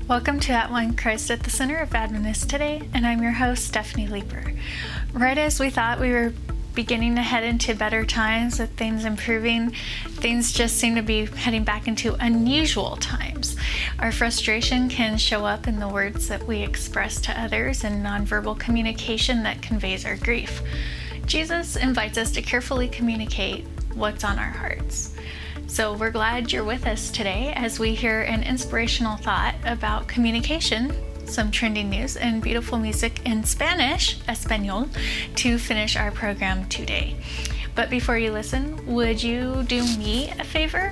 Welcome to AT1 Christ at the Center of Adventist today, and I'm your host, Stefani Leeper. Right as we thought we were beginning to head into better times with things improving, things just seem to be heading back into unusual times. Our frustration can show up in the words that we express to others and nonverbal communication that conveys our grief. Jesus invites us to carefully communicate what's on our hearts. So we're glad you're with us today as we hear an inspirational thought about communication, some trending news, and beautiful music in Spanish, Español, to finish our program today. But before you listen, would you do me a favor?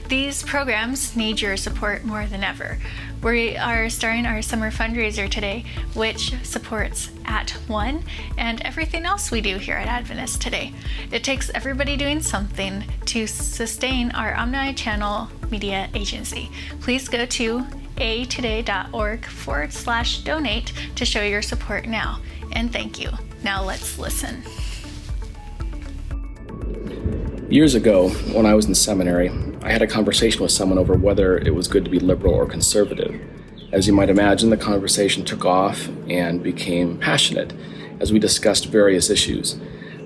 These programs need your support more than ever. We are starting our summer fundraiser today, which supports AT1 and everything else we do here at Adventist today. It takes everybody doing something to sustain our omni-channel media agency. Please go to atoday.org/donate to show your support now. And thank you. Now let's listen. Years ago, when I was in seminary, I had a conversation with someone over whether it was good to be liberal or conservative. As you might imagine, the conversation took off and became passionate as we discussed various issues.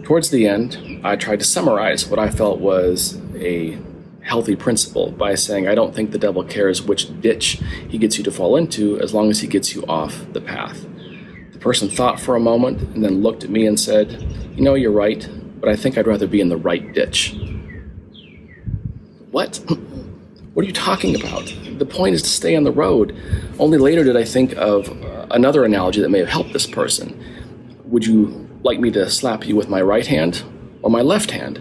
Towards the end, I tried to summarize what I felt was a healthy principle by saying, I don't think the devil cares which ditch he gets you to fall into as long as he gets you off the path. The person thought for a moment and then looked at me and said, "You know, you're right, but I think I'd rather be in the right ditch." What? What are you talking about? The point is to stay on the road. Only later did I think of another analogy that may have helped this person. Would you like me to slap you with my right hand or my left hand?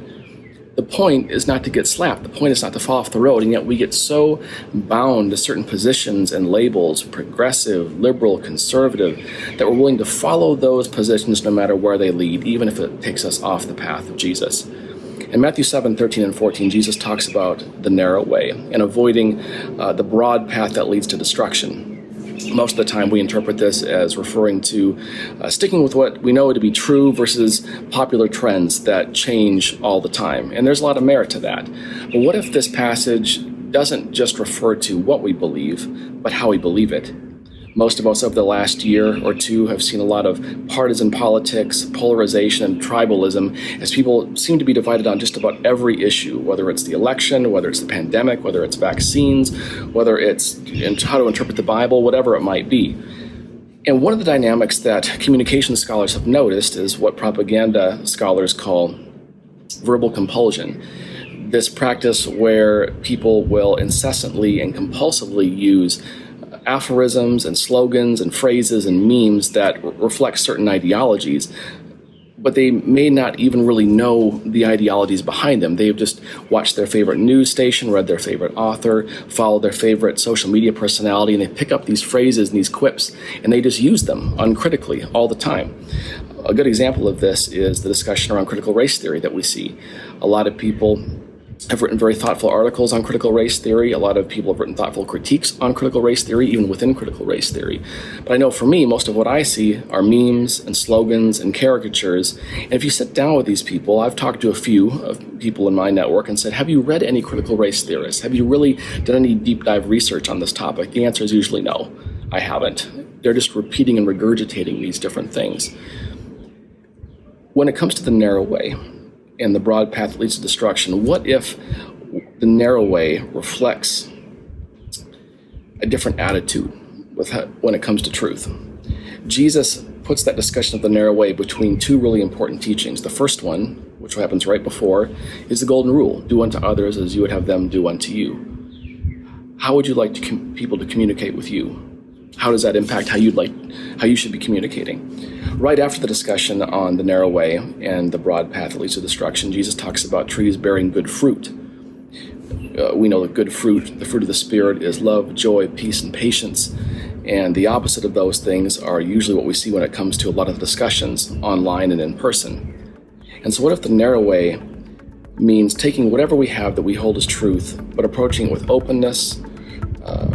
The point is not to get slapped. The point is not to fall off the road, and yet we get so bound to certain positions and labels, progressive, liberal, conservative, that we're willing to follow those positions no matter where they lead, even if it takes us off the path of Jesus. In Matthew 7:13 and 14, Jesus talks about the narrow way and avoiding the broad path that leads to destruction. Most of the time we interpret this as referring to sticking with what we know to be true versus popular trends that change all the time. And there's a lot of merit to that. But what if this passage doesn't just refer to what we believe, but how we believe it? Most of us over the last year or two have seen a lot of partisan politics, polarization, and tribalism as people seem to be divided on just about every issue, whether it's the election, whether it's the pandemic, whether it's vaccines, whether it's how to interpret the Bible, whatever it might be. And one of the dynamics that communication scholars have noticed is what propaganda scholars call verbal compulsion. This practice where people will incessantly and compulsively use aphorisms and slogans and phrases and memes that reflect certain ideologies, but they may not even really know the ideologies behind them. They've just watched their favorite news station, read their favorite author, followed their favorite social media personality, and they pick up these phrases and these quips, and they just use them uncritically all the time. A good example of this is the discussion around critical race theory that we see. A lot of people have written very thoughtful articles on critical race theory. A lot of people have written thoughtful critiques on critical race theory, even within critical race theory. But I know for me, most of what I see are memes and slogans and caricatures. And if you sit down with these people, I've talked to a few of people in my network and said, have you read any critical race theorists? Have you really done any deep dive research on this topic? The answer is usually no, I haven't. They're just repeating and regurgitating these different things. When it comes to the narrow way, and the broad path that leads to destruction, what if the narrow way reflects a different attitude when it comes to truth? Jesus puts that discussion of the narrow way between two really important teachings. The first one, which happens right before, is the golden rule: do unto others as you would have them do unto you. How would you like people to communicate with you? How does that impact how you should be communicating? Right after the discussion on the narrow way and the broad path that leads to destruction, Jesus talks about trees bearing good fruit. We know that good fruit, the fruit of the Spirit, is love, joy, peace, and patience. And the opposite of those things are usually what we see when it comes to a lot of discussions online and in person. And so what if the narrow way means taking whatever we have that we hold as truth, but approaching it with openness,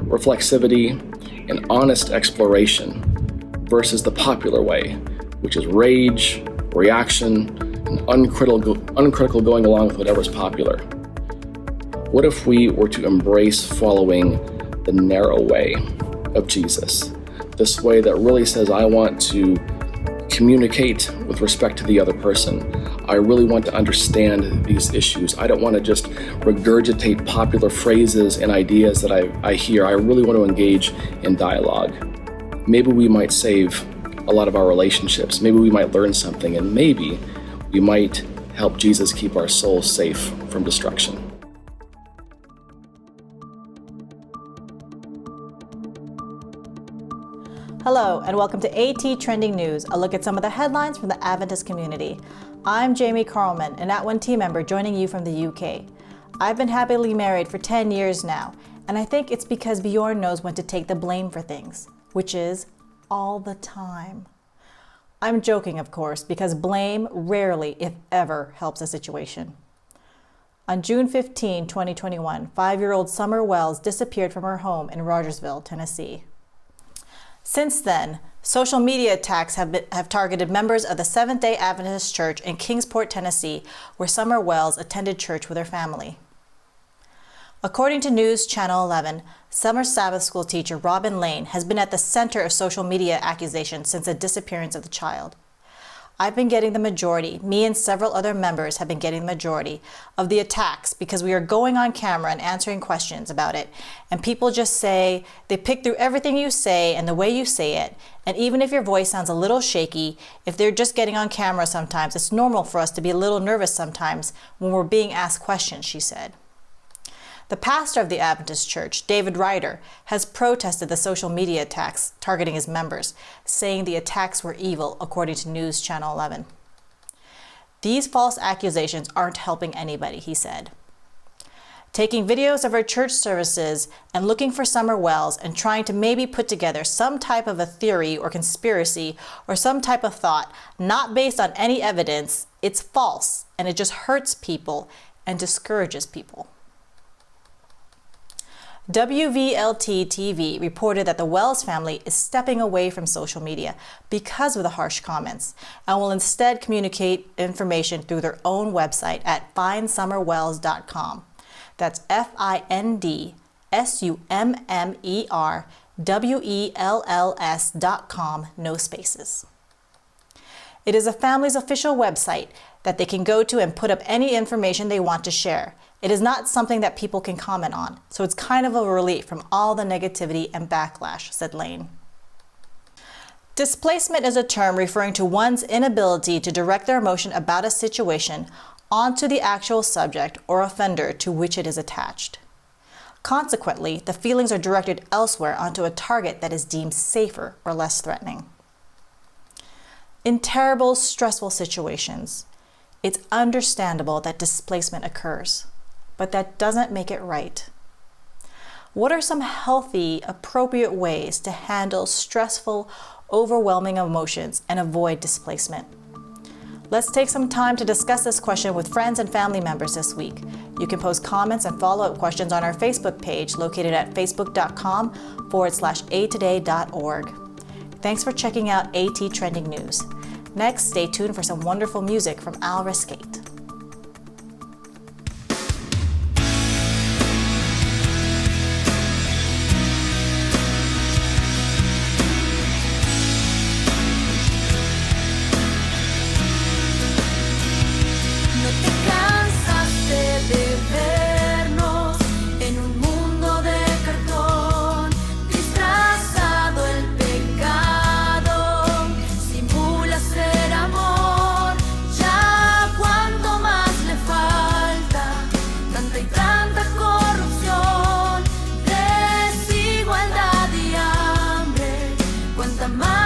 reflexivity, and honest exploration, versus the popular way, which is rage, reaction, and uncritical going along with whatever's popular? What if we were to embrace following the narrow way of Jesus. This way that really says, I want to communicate with respect to the other person. I really want to understand these issues. I don't want to just regurgitate popular phrases and ideas that I hear. I really want to engage in dialogue. Maybe we might save a lot of our relationships. Maybe we might learn something, and maybe we might help Jesus keep our souls safe from destruction. Hello, and welcome to AT Trending News, a look at some of the headlines from the Adventist community. I'm Jammie, Karlman, an AT1 team member joining you from the UK. I've been happily married for 10 years now, and I think it's because Bjorn knows when to take the blame for things, which is all the time. I'm joking, of course, because blame rarely, if ever, helps a situation. On June 15, 2021, 5-year-old Summer Wells disappeared from her home in Rogersville, Tennessee. Since then, social media attacks have targeted members of the Seventh-day Adventist Church in Kingsport, Tennessee, where Summer Wells attended church with her family. According to News Channel 11, Summer Sabbath School teacher Robin Lane has been at the center of social media accusations since the disappearance of the child. I've been getting the majority, me and several other members have been getting the majority of the attacks because we are going on camera and answering questions about it. And people just say, they pick through everything you say and the way you say it. And even if your voice sounds a little shaky, if they're just getting on camera sometimes, it's normal for us to be a little nervous sometimes when we're being asked questions, she said. The pastor of the Adventist Church, David Ryder, has protested the social media attacks targeting his members, saying the attacks were evil, according to News Channel 11. These false accusations aren't helping anybody, he said. Taking videos of our church services and looking for Summer Wells and trying to maybe put together some type of a theory or conspiracy or some type of thought, not based on any evidence, it's false and it just hurts people and discourages people. WVLT-TV reported that the Wells family is stepping away from social media because of the harsh comments and will instead communicate information through their own website at findsummerwells.com. That's FINDSUMMERWELLS.com, no spaces. It is a family's official website that they can go to and put up any information they want to share. It is not something that people can comment on, so it's kind of a relief from all the negativity and backlash, said Lane. Displacement is a term referring to one's inability to direct their emotion about a situation onto the actual subject or offender to which it is attached. Consequently, the feelings are directed elsewhere onto a target that is deemed safer or less threatening. In terrible, stressful situations, it's understandable that displacement occurs, but that doesn't make it right. What are some healthy, appropriate ways to handle stressful, overwhelming emotions and avoid displacement? Let's take some time to discuss this question with friends and family members this week. You can post comments and follow-up questions on our Facebook page located at facebook.com/atoday.org. Thanks for checking out AT Trending News. Next, stay tuned for some wonderful music from Rescate. Más